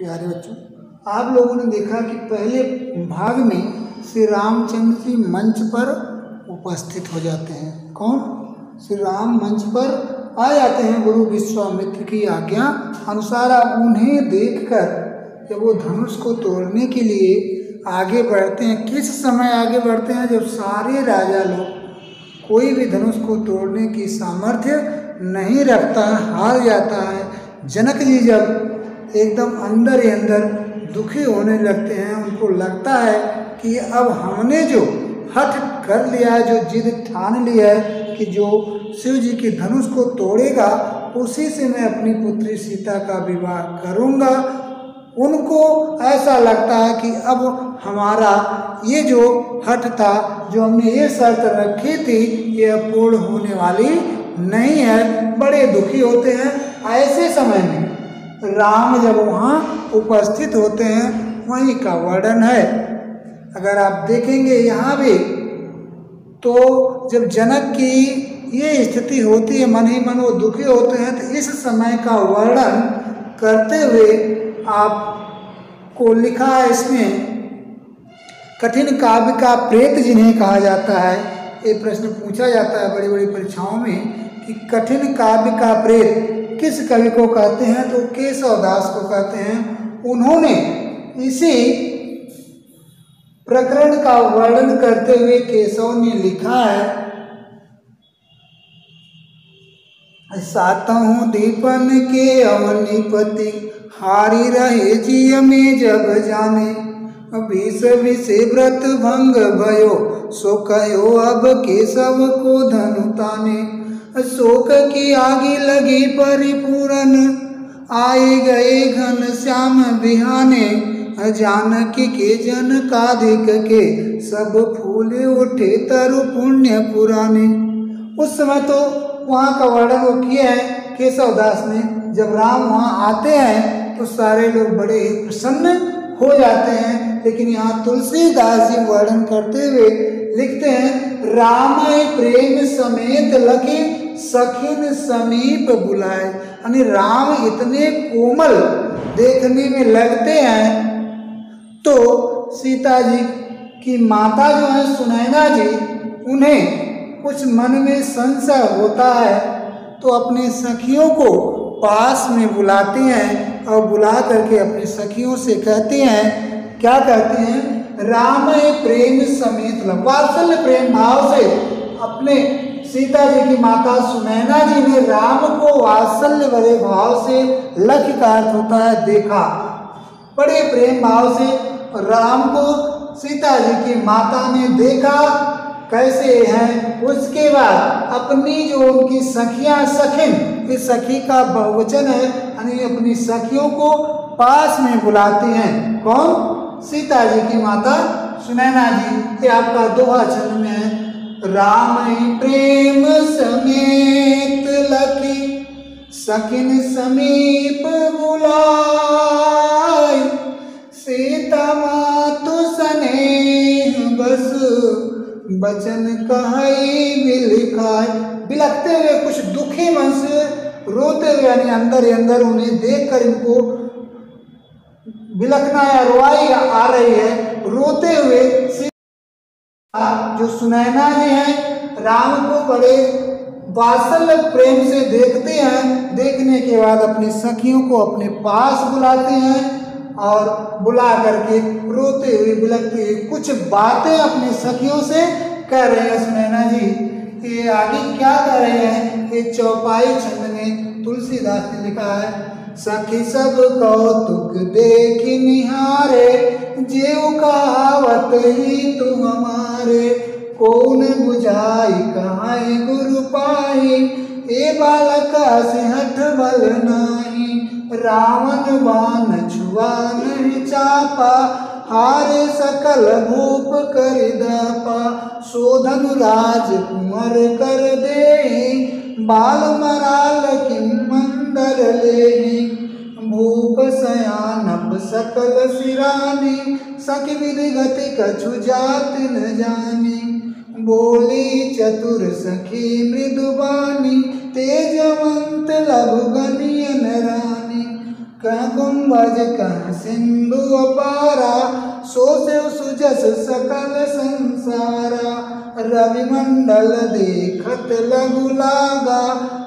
प्यारे बच्चों, आप लोगों ने देखा कि पहले भाग में श्री रामचंद्र जी मंच पर उपस्थित हो जाते हैं। कौन? श्री राम मंच पर आ जाते हैं गुरु विश्वामित्र की आज्ञा अनुसार। अब उन्हें देखकर जब वो धनुष को तोड़ने के लिए आगे बढ़ते हैं, किस समय आगे बढ़ते हैं? जब सारे राजा लोग कोई भी धनुष को तोड़ने की सामर्थ्य नहीं रखता है, हार जाता है। जनक जी जब एकदम अंदर ही अंदर दुखी होने लगते हैं, उनको लगता है कि अब हमने जो हठ कर लिया है, जो जिद ठान लिया है कि जो शिव जी के धनुष को तोड़ेगा उसी से मैं अपनी पुत्री सीता का विवाह करूंगा। उनको ऐसा लगता है कि अब हमारा ये जो हठ था, जो हमने ये शर्त रखी थी, ये पूर्ण होने वाली नहीं है। बड़े दुखी होते हैं। ऐसे समय में राम जब वहाँ उपस्थित होते हैं, वहीं का वर्णन है। अगर आप देखेंगे यहाँ भी, तो जब जनक की ये स्थिति होती है, मन ही मन वो दुखी होते हैं, तो इस समय का वर्णन करते हुए आपको लिखा है इसमें, कठिन काव्य का प्रेत जिन्हें कहा जाता है। ये प्रश्न पूछा जाता है बड़ी बड़ी परीक्षाओं में कि कठिन काव्य का प्रेत किस कवि को कहते हैं? तो केशव दास को कहते हैं। उन्होंने इसी प्रकरण का वर्णन करते हुए केशव ने लिखा है, सातों दीपन के अवनीपति हारी रहे जिय में जब जाने, विष विषे व्रत भंग भयो सो कहो अब केशव को धनु ताने। शोक की आगी लगी परिपूरन आए गए घन श्याम बिहाने, जानकी के जन कादिक के सब फूले उठे तरु पुण्य पुराने। उस समय तो वहाँ का वर्णन वो किया है केशव दास ने। जब राम वहाँ आते हैं तो सारे लोग बड़े ही प्रसन्न हो जाते हैं। लेकिन यहाँ तुलसीदास जी वर्णन करते हुए लिखते हैं, राम प्रेम समेत लखी सखिन समीप बुलाए। यानी राम इतने कोमल देखने में लगते हैं, तो सीता जी की माता जो है सुनैना जी, उन्हें कुछ मन में संशय होता है, तो अपने सखियों को पास में बुलाती हैं और बुला करके अपनी सखियों से कहती हैं, क्या कहती हैं? राम प्रेम समेत, वात्सल्य प्रेम भाव से अपने सीता जी की माता सुनैना जी ने राम को वात्सल्य भरे भाव से, लख का अर्थ होता है देखा, बड़े प्रेम भाव से राम को सीता जी की माता ने देखा कैसे हैं। उसके बाद अपनी जो उनकी सखियां, सखिन, इस सखी का बहुवचन है, यानी अपनी सखियों को पास में बुलाती हैं। कौन? सीता जी की माता सुनैना जी। ये आपका दोहा छंद में है, राम प्रेम समेत लखी सखिन समीप बुलाए, सीता मातु स्नेह बस बचन कही बिलखाए। बिलखते हुए, कुछ दुखी मन से रोते हुए, यानी अंदर ही अंदर उन्हें देखकर इनको बिलखना या रुआई आ रही है। रोते हुए जो सुनैना जी हैं, राम को बड़े वात्सल्य प्रेम से देखते हैं। देखने के बाद अपनी सखियों को अपने पास बुलाते हैं और बुला करके रोते हुए, बिलखते हुए कुछ बातें अपनी सखियों से कह रहे हैं सुनैना जी। ये आगे क्या कह रहे हैं? ये चौपाई छंद में तुलसीदास ने लिखा है, सखी सब कौतुक देख निहारे, जेऊ कहावत ही तू हमारे, कौन बुझाई कहाई गुरु पाई, ए बालका से हठ बल नाही, रावण बाण छुआ नहीं चापा, हारे सकल भूप कर दापा, शोधन राज कुंवर कर दे, बाल मराल किम मंदर ले, भूप सयानप सकल सिरानी, सखी विधि गति कछु जात न जानी, बोली चतुर सखी मृदुबानी, तेजवंत लघु गनियन रानी, कह कुंभज कह सिंधु अपारा, सो शिव सुजस सकल संसारा। रवि मंडल देखत लघु लागा,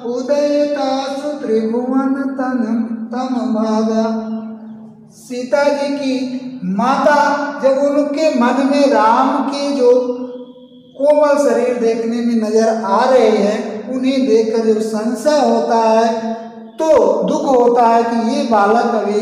उदय तासु त्रिभुवन तम भागा। सीता जी की माता जब उनके मन में राम के जो कोमल शरीर देखने में नजर आ रहे हैं, उन्हें देखकर जब संशय होता है तो दुख होता है कि ये बालक अभी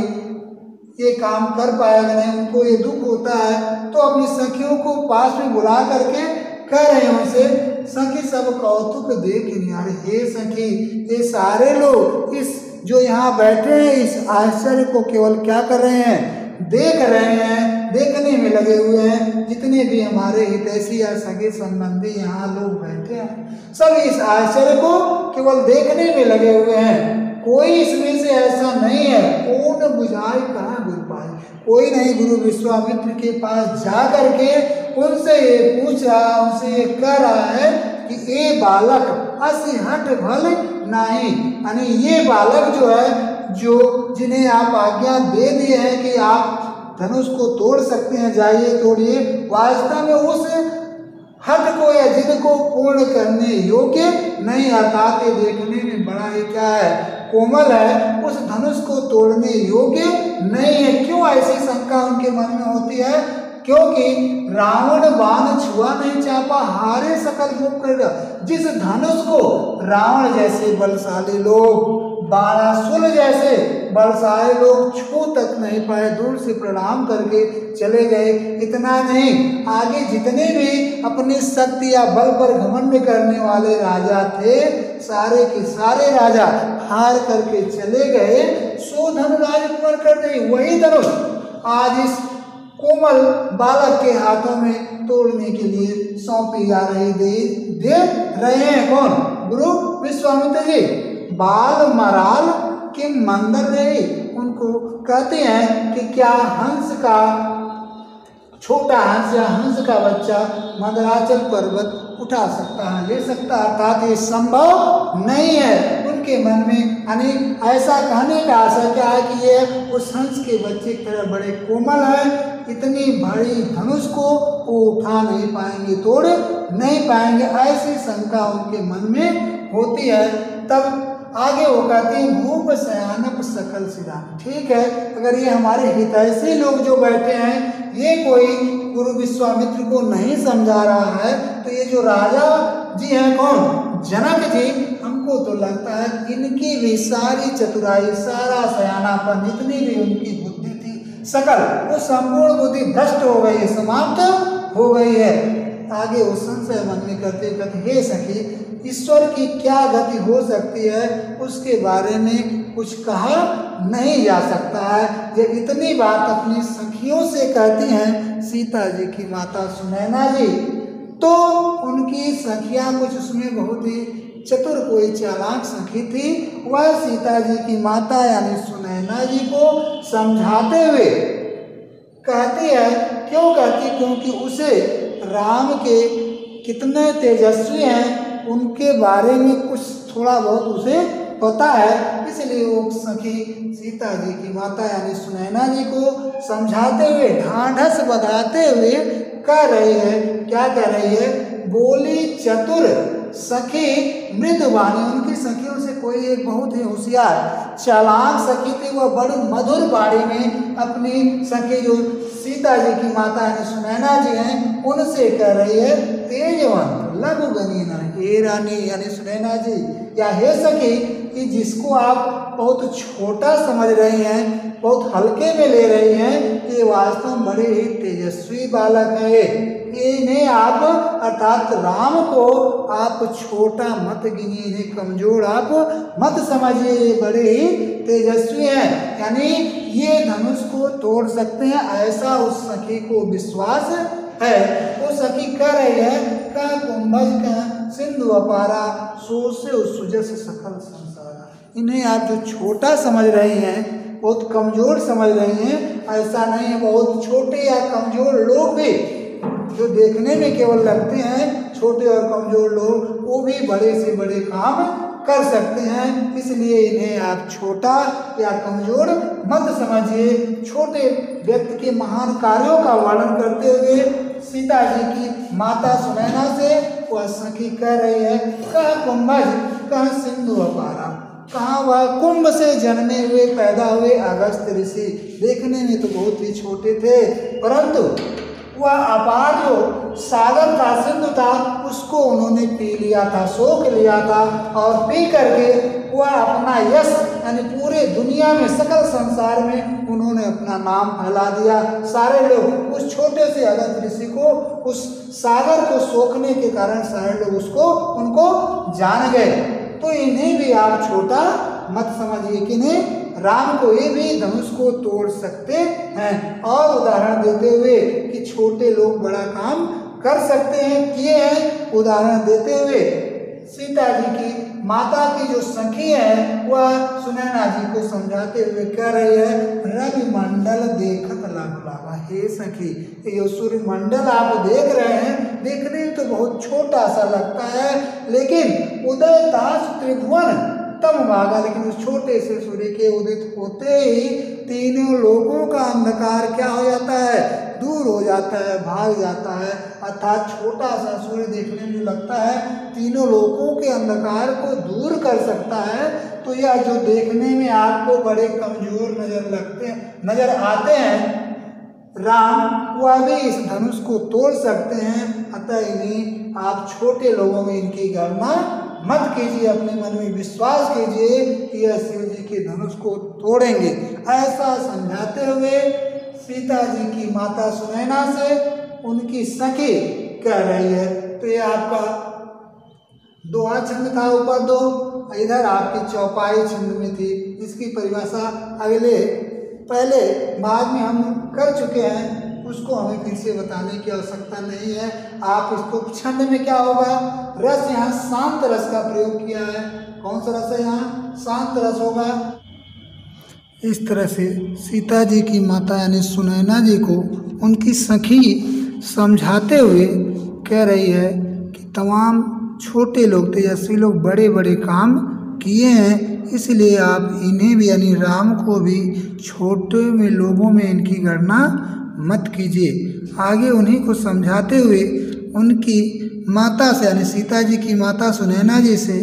ये काम कर पाएगा नहीं, उनको ये दुख होता है। तो अपनी सखियों को पास में बुला करके कह रहे हैं उनसे, सखी सब कौतुक देख निहारे। हे सखी, ये सारे लोग इस जो यहाँ बैठे हैं इस आश्चर्य को केवल क्या कर रहे हैं, देख रहे हैं, देखने में लगे हुए हैं। जितने भी हमारे हितैषी या सगे संबंधी यहाँ लोग बैठे हैं, सब इस आश्चर्य को केवल देखने में लगे हुए हैं। कोई इसमें से ऐसा नहीं है, कौन बुझाए कहाँ गुरु पाए। कोई नहीं गुरु विश्वामित्र के पास जा करके उनसे ये पूछ रहा, उनसे ये कह रहा है कि ये बालक असि हट भल नहीं, यानी ये बालक जो है, जो जिन्हें आप आज्ञा दे दिए हैं कि आप धनुष को तोड़ सकते हैं, जाइए तोड़िए, वास्तव में उस हट को या जिद को पूर्ण करने योग्य नहीं। अर्थात ये देखने में बड़ा ही क्या है, कोमल है, उस धनुष को तोड़ने योग्य नहीं है। क्यों ऐसी शंका उनके मन में होती है? क्योंकि रावण बाण छुआ नहीं चापा, हारे सकल रूप करेगा। जिस धनुष को रावण जैसे बलशाली लोग, बाणासुर जैसे बलशाली लोग छू तक नहीं पाए, दूर से प्रणाम करके चले गए। इतना नहीं, आगे जितने भी अपनी शक्ति या बल पर घमंड करने वाले राजा थे, सारे के सारे राजा हार करके चले गए। सो धन राजकुमार कर दे, वही धनुष आज इस कोमल बालक के हाथों में तोड़ने के लिए सौंपी जा रही दे रहे हैं। कौन? गुरु विश्वामित्र जी। बाल मराल के मंदिर रही, उनको कहते हैं कि क्या हंस का छोटा हंस या हंस का बच्चा मंदराचल पर्वत उठा सकता है, ले सकता है? अर्थात ये संभव नहीं है। उनके मन में अनेक ऐसा कहने का आशा क्या है कि ये उस हंस के बच्चे की तरह बड़े कोमल है, इतनी बड़ी धनुष को वो उठा नहीं पाएंगे, तोड़ नहीं पाएंगे, ऐसी शंका उनके मन में होती है। तब आगे वो कहते हैं भूप शयानप सकल सिरान। ठीक है, अगर ये हमारे हितैषी लोग जो बैठे हैं, ये कोई गुरु विश्वामित्र को नहीं समझा रहा है, तो ये जो राजा जी हैं, कौन? जनक जी, हमको तो लगता है इनकी भी सारी चतुराई, सारा सयानापन, जितनी भी उनकी बुद्धि थी सकल, वो संपूर्ण बुद्धि भ्रष्ट हो गई है, समाप्त हो गई है। आगे वो संशय मन में करते कहते, हे सखी, ईश्वर की क्या गति हो सकती है उसके बारे में कुछ कहा नहीं जा सकता है। ये इतनी बात अपनी सखियों से कहती हैं सीता जी की माता सुनैना जी, तो उनकी सखियां कुछ उसमें बहुत ही चतुर, कोई चालाक सखी थी। वह सीता जी की माता यानी सुनैना जी को समझाते हुए कहती है, क्यों कहती? क्योंकि उसे राम के कितने तेजस्वी हैं उनके बारे में कुछ थोड़ा बहुत उसे पता है, इसलिए वो सखी सीता जी की माता यानी सुनैना जी को समझाते हुए, ढांढस बधाते हुए कह रही है। क्या कह रही है? बोली चतुर सखी मृदुवाणी। उनकी सखियों से कोई एक बहुत ही होशियार चालाक सखी थी, वह बड़ी मधुर बाणी में अपनी सखी जो सीता जी की माता यानी सुनैना जी हैं, उनसे कह रही है, तेजवंत लघु गनीना, हे रानी यानी सुनैना जी, या हे सखी, कि जिसको आप बहुत छोटा समझ रही हैं, बहुत हल्के में ले रही हैं, ये वास्तव में बड़े ही तेजस्वी बालक है। इन्हें आप अर्थात राम को आप छोटा मत गिनिए, इन्हें कमजोर आप मत समझिए, ये बड़े ही तेजस्वी हैं, यानी ये धनुष को तोड़ सकते हैं, ऐसा उस सखी को विश्वास है। वो सखी कह रही है, का कुंभज का सिंधु अपारा, सो से सुजस सकल संसारा। इन्हें आप जो छोटा समझ रहे हैं, बहुत कमजोर समझ रहे हैं, ऐसा नहीं है। बहुत छोटे या कमजोर लोग भी जो देखने में केवल लगते हैं छोटे और कमजोर लोग, वो भी बड़े से बड़े काम कर सकते हैं, इसलिए इन्हें आप छोटा या कमजोर मत समझिए। छोटे व्यक्ति के महान कार्यों का वर्णन करते हुए सीता जी की माता सुनैना से वह सखी कह रही है, कह कुंभज कह सिंधु अपारा, कहाँ वह कुंभ से जन्मे हुए पैदा हुए अगस्त ऋषि। देखने में तो बहुत ही छोटे थे, परंतु वह अपार जो सागर था, सिंधु था, उसको उन्होंने पी लिया था, सोख लिया था, और पी करके वह अपना यश यानी पूरे दुनिया में सकल संसार में उन्होंने अपना नाम फैला दिया। सारे लोग उस छोटे से अगस्त ऋषि को, उस सागर को सोखने के कारण सारे लोग उनको जान गए। तो इन्हें भी आप छोटा मत समझिए, किन्हें? राम को ये भी धनुष को तोड़ सकते हैं। और उदाहरण देते हुए कि छोटे लोग बड़ा काम कर सकते हैं, किए हैं। उदाहरण देते हुए सीता जी की माता की जो सखी है वह सुनैना जी को समझाते हुए कह रही है, रवि मंडल देखत लाभ लावा। हे सखी, ये सूर्य मंडल आप देख रहे हैं, देखने में तो बहुत छोटा सा लगता है, लेकिन उदय ताश त्रिभुवन तम भागा, लेकिन उस छोटे से सूर्य के उदित होते ही तीनों लोगों का अंधकार क्या हो जाता है? दूर हो जाता है, भाग जाता है। अर्थात छोटा सा सूर्य देखने में लगता है तीनों लोगों के अंधकार को दूर कर सकता है। तो यह जो देखने में आपको बड़े कमजोर नजर आते हैं राम, वह भी इस धनुष को तोड़ सकते हैं। अतः इन्हें आप छोटे लोगों में इनकी गणना मत कीजिए, अपने मन में विश्वास कीजिए कि यह शिव जी के धनुष को तोड़ेंगे। ऐसा समझाते हुए सीता जी की माता सुनैना से उनकी सखी कह रही है। तो ये आपका दोहा छंद था, ऊपर दो, इधर आपकी चौपाई छंद में थी। इसकी परिभाषा पहले बाद में हम कर चुके हैं, उसको हमें फिर से बताने की आवश्यकता नहीं है। आप इसको छंद में क्या होगा? रस, यहाँ शांत रस का प्रयोग किया है। कौन सा रस है? यहाँ शांत रस होगा। इस तरह से सीता जी की माता यानी सुनैना जी को उनकी सखी समझाते हुए कह रही है कि तमाम छोटे लोग, तेजस्वी लोग बड़े बड़े काम किए हैं, इसलिए आप इन्हें भी यानी राम को भी छोटे में लोगों में इनकी गणना मत कीजिए। आगे उन्हीं को समझाते हुए उनकी माता से यानी सीता जी की माता सुनैना जी से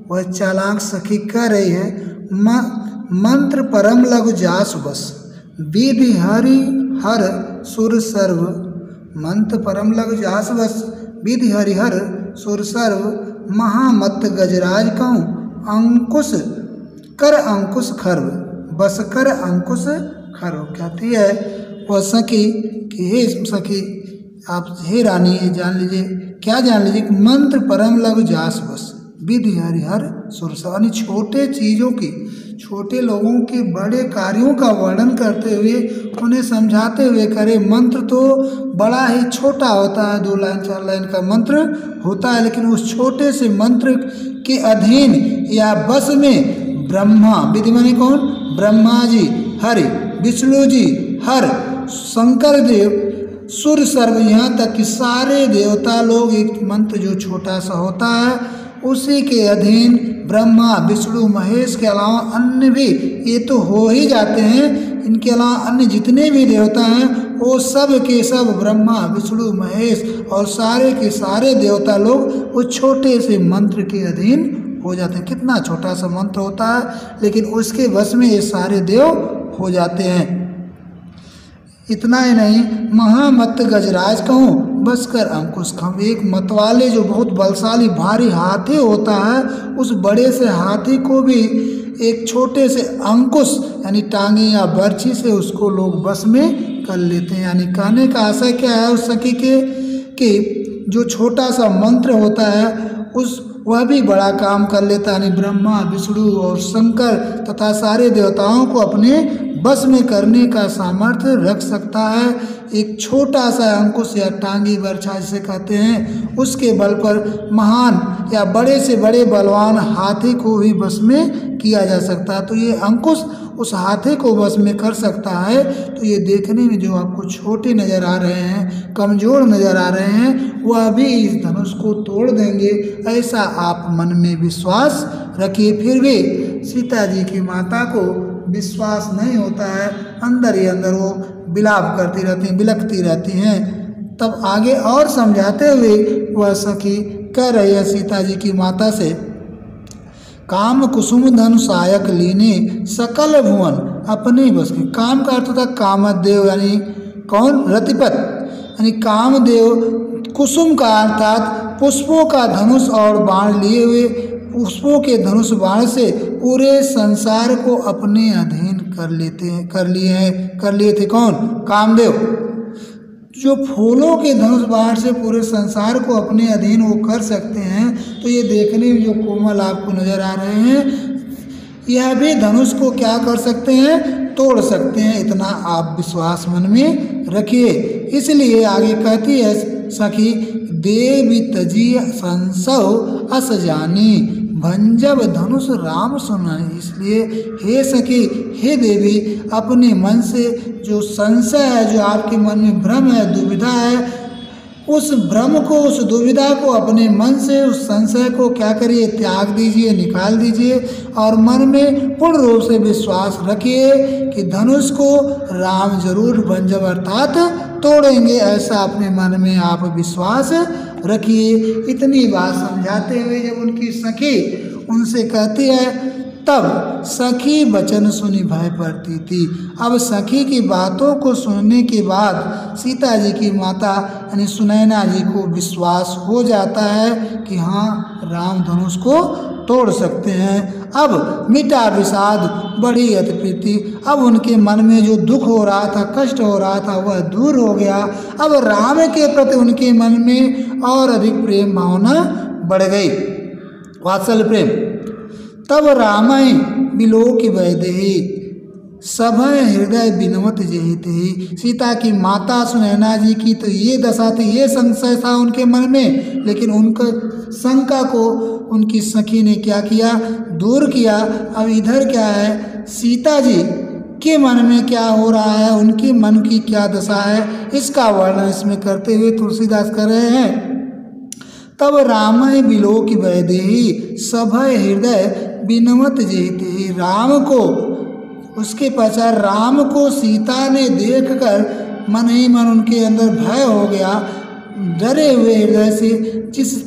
वह चालाक सखी कह रही है, मंत्र परम लघु जास बस, विधि हरि हर सुर सर्व। मंत्र परम लघु जास बस, विधि हरि हर सुर सर्व, महामत गजराज कहूँ अंकुश कर अंकुश खर्व, बस कर अंकुश खर्व। कहती है वह सखी कि हे सखी, आप हे रानी ये जान लीजिए, क्या जान लीजिए कि मंत्र परम लघु जास बस, विधि हरिहर सुरसा, यानी छोटे चीज़ों की, छोटे लोगों के बड़े कार्यों का वर्णन करते हुए उन्हें समझाते हुए करे, मंत्र तो बड़ा ही छोटा होता है, 2 लाइन 4 लाइन का मंत्र होता है, लेकिन उस छोटे से मंत्र के अधीन या बस में ब्रह्मा, विधि माने कौन? ब्रह्मा जी, हरि विष्णु जी, हर शंकर देव, सुर सर्व, यहाँ तक कि सारे देवता लोग, एक मंत्र जो छोटा सा होता है उसी के अधीन ब्रह्मा विष्णु महेश के अलावा अन्य भी, ये तो हो ही जाते हैं, इनके अलावा अन्य जितने भी देवता हैं वो सब के सब ब्रह्मा विष्णु महेश और सारे के सारे देवता लोग उस छोटे से मंत्र के अधीन हो जाते हैं। कितना छोटा सा मंत्र होता है, लेकिन उसके वश में ये सारे देव हो जाते हैं। इतना ही नहीं, महामत गजराज कहूँ बस कर अंकुश खम, एक मतवाले जो बहुत बलशाली भारी हाथी होता है, उस बड़े से हाथी को भी एक छोटे से अंकुश यानी टांगे या बर्छी से उसको लोग बस में कर लेते हैं। यानी कहने का आशय क्या है उस सखी के कि जो छोटा सा मंत्र होता है वह भी बड़ा काम कर लेता है, यानी ब्रह्मा विष्णु और शंकर तथा सारे देवताओं को अपने बस में करने का सामर्थ्य रख सकता है। एक छोटा सा अंकुश या टांगी वर्षा जिसे कहते हैं, उसके बल पर महान या बड़े से बड़े बलवान हाथी को भी बस में किया जा सकता है। तो ये अंकुश उस हाथी को बस में कर सकता है। तो ये देखने में जो आपको छोटे नज़र आ रहे हैं, कमज़ोर नज़र आ रहे हैं, वह भी इस धनुष को तोड़ देंगे, ऐसा आप मन में विश्वास रखिए। फिर भी सीता जी की माता को विश्वास नहीं होता है, अंदर ही अंदर वो विलाप करती रहती हैं, बिलखती रहती हैं। तब आगे और समझाते हुए वह सखी कह रही है सीता जी की माता से, काम कुसुम धन सायक लीने सकल भुवन अपने बस के। काम का अर्थ होता है कामदेव, यानी कौन? रतिपत, यानी कामदेव कुसुम का अर्थात पुष्पों का धनुष और बाण लिए हुए, पुष्पों के धनुष बाण से पूरे संसार को अपने अधीन कर लिए थे। कौन? कामदेव। जो फूलों के धनुष बाण से पूरे संसार को अपने अधीन वो कर सकते हैं। तो ये देखने में जो कोमल आपको नजर आ रहे हैं, यह भी धनुष को क्या कर सकते हैं? तोड़ सकते हैं। इतना आप विश्वास मन में रखिए। इसलिए आगे कहती है सखी, देवी तजी संसव अस जानी भंजब धनुष राम सुनाई। इसलिए हे सखी, हे देवी, अपने मन से जो संशय है, जो आपके मन में भ्रम है, दुविधा है, उस भ्रम को, उस दुविधा को अपने मन से, उस संशय को क्या करिए? त्याग दीजिए, निकाल दीजिए और मन में पूर्ण रूप से विश्वास रखिए कि धनुष को राम जरूर भंजब अर्थात तोड़ेंगे। ऐसा अपने मन में आप विश्वास रखिए। इतनी बात समझाते हुए जब उनकी सखी उनसे कहती है, तब सखी वचन सुनी भय पड़ती थी। अब सखी की बातों को सुनने के बाद सीता जी की माता यानी सुनैना जी को विश्वास हो जाता है कि हाँ, राम धनुष को तोड़ सकते हैं। अब मिटा विषाद, बड़ी अति प्रीति। अब उनके मन में जो दुख हो रहा था, कष्ट हो रहा था, वह दूर हो गया। अब राम के प्रति उनके मन में और अधिक प्रेम भावना बढ़ गई, वात्सल्य प्रेम। तब रामय बिलोक वैदेही सभय हृदय बिनवत जेहि तेहि। सीता की माता सुनैना जी की तो ये दशा थी, ये संशय था उनके मन में, लेकिन उनका शंका को उनकी सखी ने क्या किया? दूर किया। अब इधर क्या है, सीता जी के मन में क्या हो रहा है, उनके मन की क्या दशा है, इसका वर्णन इसमें करते हुए तुलसीदास कर रहे हैं। तब रामय बिलोक वैदेही सभय हृदय बिनवत जेहि। राम को, उसके पश्चात राम को सीता ने देखकर मन ही मन उनके अंदर भय हो गया। डरे हुए हृदय से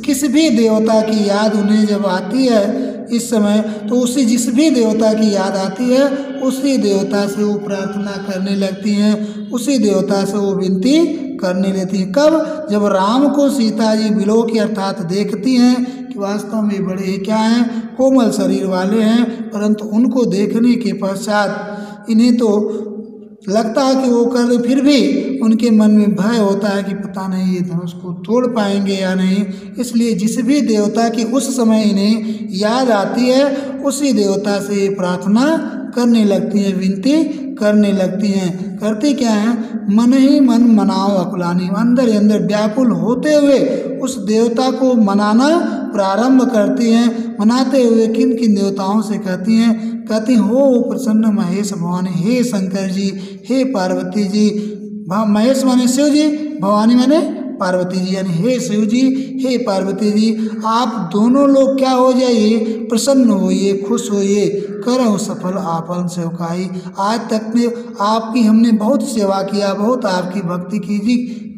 किस भी देवता की याद उन्हें जब आती है इस समय, तो उसी जिस भी देवता की याद आती है उसी देवता से वो प्रार्थना करने लगती हैं, उसी देवता से वो विनती करने लेती हैं। कब? जब राम को सीता जी बिलोक अर्थात देखती हैं कि वास्तव में बड़े क्या हैं, कोमल शरीर वाले हैं, परंतु उनको देखने के पश्चात इन्हें तो लगता है कि वो कर, फिर भी उनके मन में भय होता है कि पता नहीं ये धनुष को तोड़ पाएंगे या नहीं। इसलिए जिस भी देवता की उस समय इन्हें याद आती है उसी देवता से प्रार्थना करने लगती हैं, विनती करने लगती हैं। करती क्या हैं? मन ही मन मनाओ अकुलानी। अंदर ही अंदर व्याकुल होते हुए उस देवता को मनाना प्रारंभ करती हैं। मनाते हुए किन किन देवताओं से कहती हैं, हो प्रसन्न महेश भवानी, हे शंकर जी, हे पार्वती जी। महेश माने शिव जी, भवानी माने पार्वती जी, यानी हे शिव जी, हे पार्वती जी, आप दोनों लोग क्या हो जाइए? प्रसन्न होइए, खुश होइए। करहु सफल आपन सेवकाई। आज तक में आपकी हमने बहुत सेवा किया, बहुत आपकी भक्ति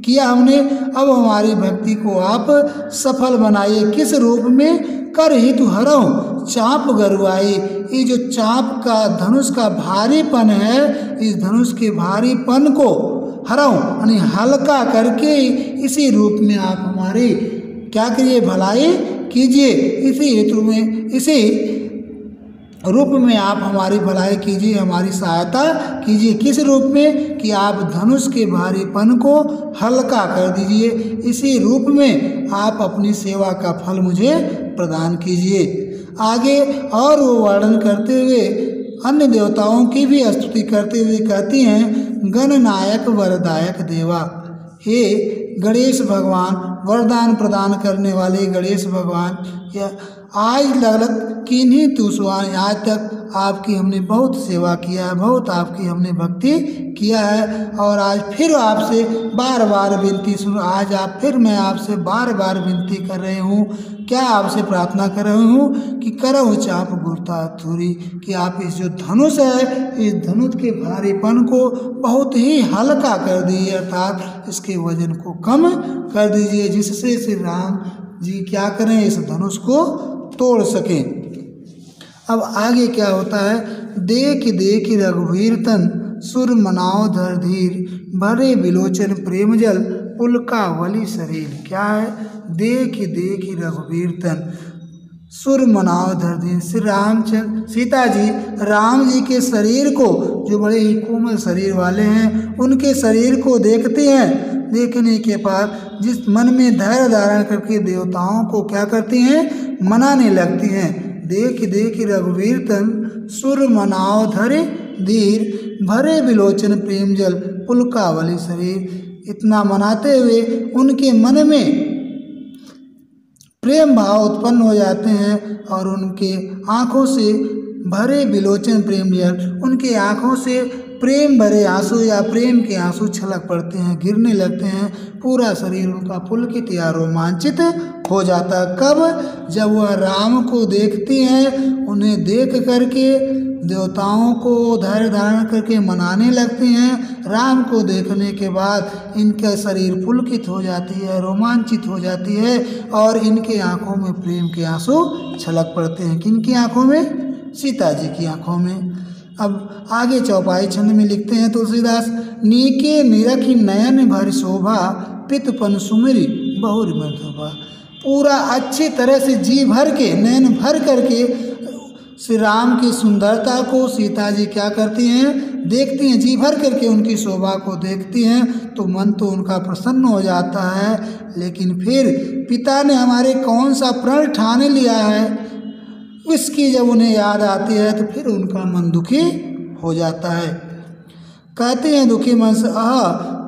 किया हमने। अब हमारी भक्ति को आप सफल बनाइए। किस रूप में? कर हितु हरहु चाप गरुआई। ये जो चाप का, धनुष का भारीपन है, इस धनुष के भारीपन को हरहु यानी हल्का करके इसी रूप में आप हमारी क्या करिए? भलाई कीजिए। इसी हेतु में, इसी रूप में आप हमारी भलाई कीजिए, हमारी सहायता कीजिए। किस रूप में? कि आप धनुष के भारीपन को हल्का कर दीजिए। इसी रूप में आप अपनी सेवा का फल मुझे प्रदान कीजिए। आगे और वो वर्णन करते हुए अन्य देवताओं की भी स्तुति करते हुए कहती हैं, गणनायक वरदायक देवा, हे गणेश भगवान, वरदान प्रदान करने वाले गणेश भगवान, यह आज लगलक किन्हीं तुसवान, आज तक आपकी हमने बहुत सेवा किया है, बहुत आपकी हमने भक्ति किया है, और आज फिर आपसे बार बार विनती सुनो, आज आप फिर मैं आपसे बार बार विनती कर रही हूँ, क्या आपसे प्रार्थना कर रही हूँ कि करो चाप गुरता थूरी, कि आप इस जो धनुष है, इस धनुष के भारीपन को बहुत ही हल्का कर दीजिए, अर्थात इसके वजन को कम कर दीजिए, जिससे श्री राम जी क्या करें, इस धनुष को तोड़ सकें। अब आगे क्या होता है, देख देख रघुवीर तन सुर मनाओ धर धीर, भरे बिलोचन प्रेम जल पुलकावली शरीर। क्या है, देख देख रघुवीर तन सुर मनाओ धर धीर, श्री रामचंद्र सीता जी राम जी के शरीर को, जो बड़े ही कोमल शरीर वाले हैं, उनके शरीर को देखते हैं, देखने के बाद जिस मन में धैर्य धारण करके देवताओं को क्या करती हैं, मनाने लगती हैं। देख देख रघुवीर तन सुर मनाओ धरे धीर, भरे बिलोचन प्रेम जल पुलकावली शरीर। इतना मनाते हुए उनके मन में प्रेम भाव उत्पन्न हो जाते हैं, और उनके आँखों से भरे बिलोचन प्रेम जल, उनके आँखों से प्रेम भरे आंसू या प्रेम के आंसू छलक पड़ते हैं, गिरने लगते हैं, पूरा शरीर उनका पुलकित या रोमांचित हो जाता है। कब, जब वह राम को देखती हैं, उन्हें देख करके देवताओं को धैर्य धारण करके मनाने लगती हैं। राम को देखने के बाद इनका शरीर पुलकित हो जाती है, रोमांचित हो जाती है, और इनके आँखों में प्रेम के आंसू छलक पड़ते हैं। किनकी आँखों में, सीता जी की आँखों में। अब आगे चौपाई छंद में लिखते हैं तुलसीदास, नीके निरखी नयन भर शोभा, पितपन सुमिरी बहुर मधुबा। पूरा अच्छी तरह से जी भर के, नयन भर करके श्री राम की सुंदरता को सीता जी क्या करती हैं, देखती हैं, जी भर करके उनकी शोभा को देखती हैं, तो मन तो उनका प्रसन्न हो जाता है। लेकिन फिर पिता ने हमारे कौन सा प्रण ठान लिया है, इसकी जब उन्हें याद आती है तो फिर उनका मन दुखी हो जाता है। कहते हैं दुखी मन से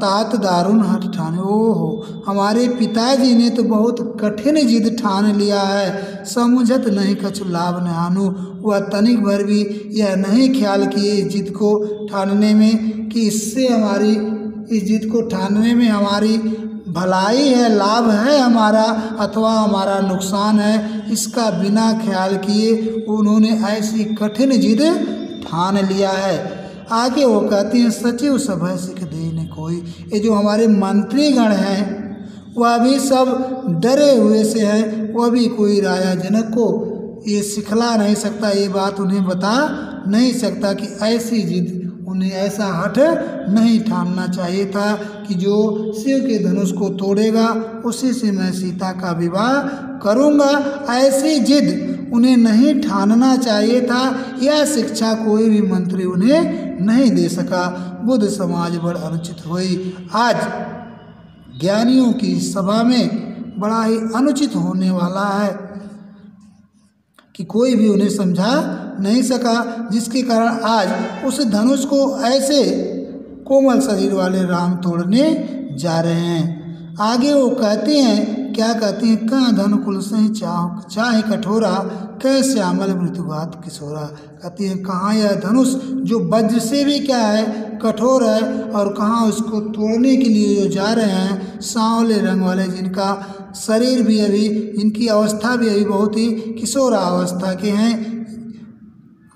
तात दारुण हठ ठाने। ओहो, हमारे पिताजी ने तो बहुत कठिन जिद ठान लिया है, समुझत नहीं कछु लाभ नहानु। वह तनिक भर भी यह नहीं ख्याल किए इस जिद को ठानने में, कि इससे हमारी, इस जिद को ठानने में हमारी भलाई है, लाभ है हमारा, अथवा हमारा नुकसान है, इसका बिना ख्याल किए उन्होंने ऐसी कठिन जिद ठान लिया है। आगे वो कहती हैं, सचिव सभय सिख देने कोई। ये जो हमारे मंत्रीगण हैं वह भी सब डरे हुए से हैं, वह भी कोई राजा जनक को ये सिखला नहीं सकता, ये बात उन्हें बता नहीं सकता कि ऐसी जिद, उन्हें ऐसा हठ नहीं ठानना चाहिए था कि जो शिव के धनुष को तोड़ेगा उसी से मैं सीता का विवाह करूँगा। ऐसी जिद उन्हें नहीं ठानना चाहिए था। यह शिक्षा कोई भी मंत्री उन्हें नहीं दे सका। बुद्ध समाज बड़ अनुचित हुई। आज ज्ञानियों की सभा में बड़ा ही अनुचित होने वाला है कि कोई भी उन्हें समझा नहीं सका, जिसके कारण आज उस धनुष को ऐसे कोमल शरीर वाले राम तोड़ने जा रहे हैं। आगे वो कहते हैं, क्या कहते हैं, कहाँ धन कुल से चाहे कठोरा, कै श्यामल मृत्युघात किशोरा। कहती हैं कहाँ यह धनुष जो वज्र से भी क्या है, कठोर है, और कहाँ उसको तोड़ने के लिए जो जा रहे हैं सांवले रंग वाले, जिनका शरीर भी अभी, इनकी अवस्था भी अभी बहुत ही किशोरा अवस्था के हैं,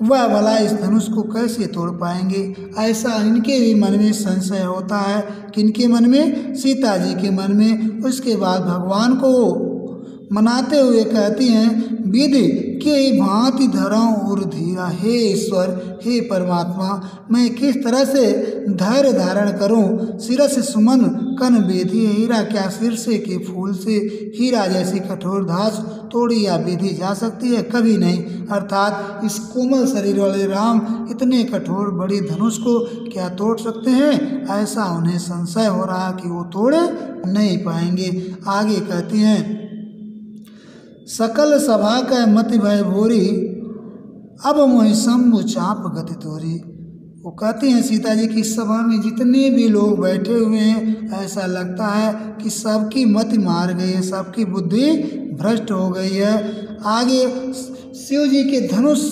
वह भला इस धनुष को कैसे तोड़ पाएंगे। ऐसा इनके भी मन में संशय होता है। किनके मन में, सीता जी के मन में। उसके बाद भगवान को मनाते हुए कहती हैं, विधि के भांति धराऊं और धीरा। हे ईश्वर, हे परमात्मा, मैं किस तरह से धैर्य धारण करूं। सिरस सुमन कन बेधी हीरा। क्या सिरसे के फूल से हीरा जैसी कठोर धास तोड़ी या बेधी जा सकती है? कभी नहीं। अर्थात इस कोमल शरीर वाले राम इतने कठोर बड़ी धनुष को क्या तोड़ सकते हैं? ऐसा उन्हें संशय हो रहा कि वो तोड़ नहीं पाएंगे। आगे कहते हैं, सकल सभा का मति भय भोरी, अब मोहि शंभु चाप गति तोरी। वो कहते हैं सीता जी की सभा में जितने भी लोग बैठे हुए हैं, ऐसा लगता है कि सबकी मति मार गई है, सबकी बुद्धि भ्रष्ट हो गई है। आगे शिव जी के धनुष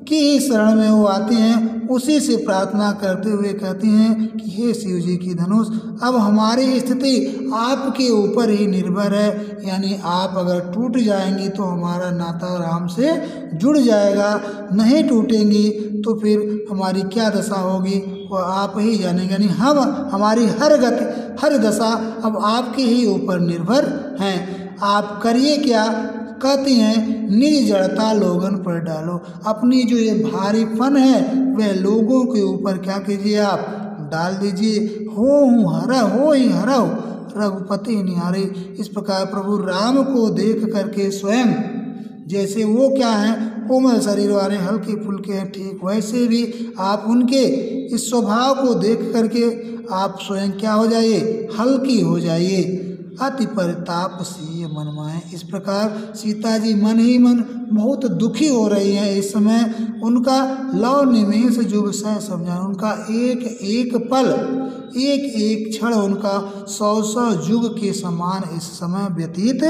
की ही शरण में वो आते हैं, उसी से प्रार्थना करते हुए कहती हैं कि हे शिव जी की धनुष, अब हमारी स्थिति आपके ऊपर ही निर्भर है, यानी आप अगर टूट जाएंगी तो हमारा नाता राम से जुड़ जाएगा, नहीं टूटेंगी तो फिर हमारी क्या दशा होगी वो आप ही जानेंगे। यानी हम हमारी हर गति हर दशा अब आपके ही ऊपर निर्भर हैं, आप करिए क्या। कहती हैं निज जड़ता लोगन पर डालो, अपनी जो ये भारीपन है वह लोगों के ऊपर क्या कीजिए आप डाल दीजिए। हो हरा हो ही हरा रघुपति निहारे। इस प्रकार प्रभु राम को देख करके स्वयं जैसे वो क्या है कोमल शरीर वाले हल्के फुल्के हैं, ठीक वैसे भी आप उनके इस स्वभाव को देख करके आप स्वयं क्या हो जाइए, हल्की हो जाइए। अति परिताप सी मन माए। इस प्रकार सीता जी मन ही मन बहुत दुखी हो रही हैं इस समय। उनका लव निमेष जुग सह समझा, उनका एक एक पल एक एक क्षण उनका 100 युग के समान इस समय व्यतीत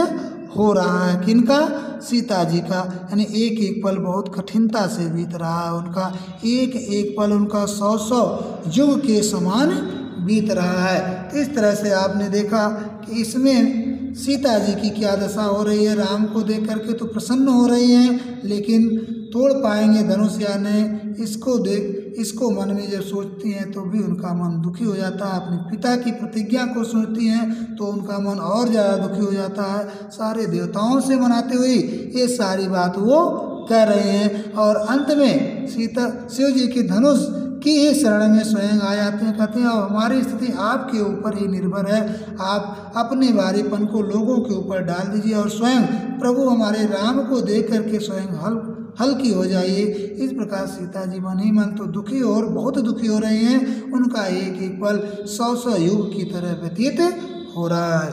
हो रहा है। किनका? सीता जी का। यानी एक एक पल बहुत कठिनता से बीत रहा है उनका, एक एक पल उनका 100 युग के समान बीत रहा है। तो इस तरह से आपने देखा कि इसमें सीता जी की क्या दशा हो रही है। राम को देख करके तो प्रसन्न हो रही हैं, लेकिन तोड़ पाएंगे धनुष या नहीं इसको मन में जब सोचती हैं तो भी उनका मन दुखी हो जाता है। अपने पिता की प्रतिज्ञा को सोचती हैं तो उनका मन और ज़्यादा दुखी हो जाता है। सारे देवताओं से मनाते हुए ये सारी बात वो कह रहे हैं और अंत में शिव जी की धनुष की ही शरण में स्वयं आ जाते हैं। कहते हैं अब हमारी स्थिति आपके ऊपर ही निर्भर है, आप अपने भारीपन को लोगों के ऊपर डाल दीजिए और स्वयं प्रभु हमारे राम को देख करके स्वयं हल्की हो जाइए। इस प्रकार सीता जी मन ही मन तो दुखी और बहुत दुखी हो रहे हैं। उनका एक एक पल 100 युग की तरह व्यतीत हो रहा है।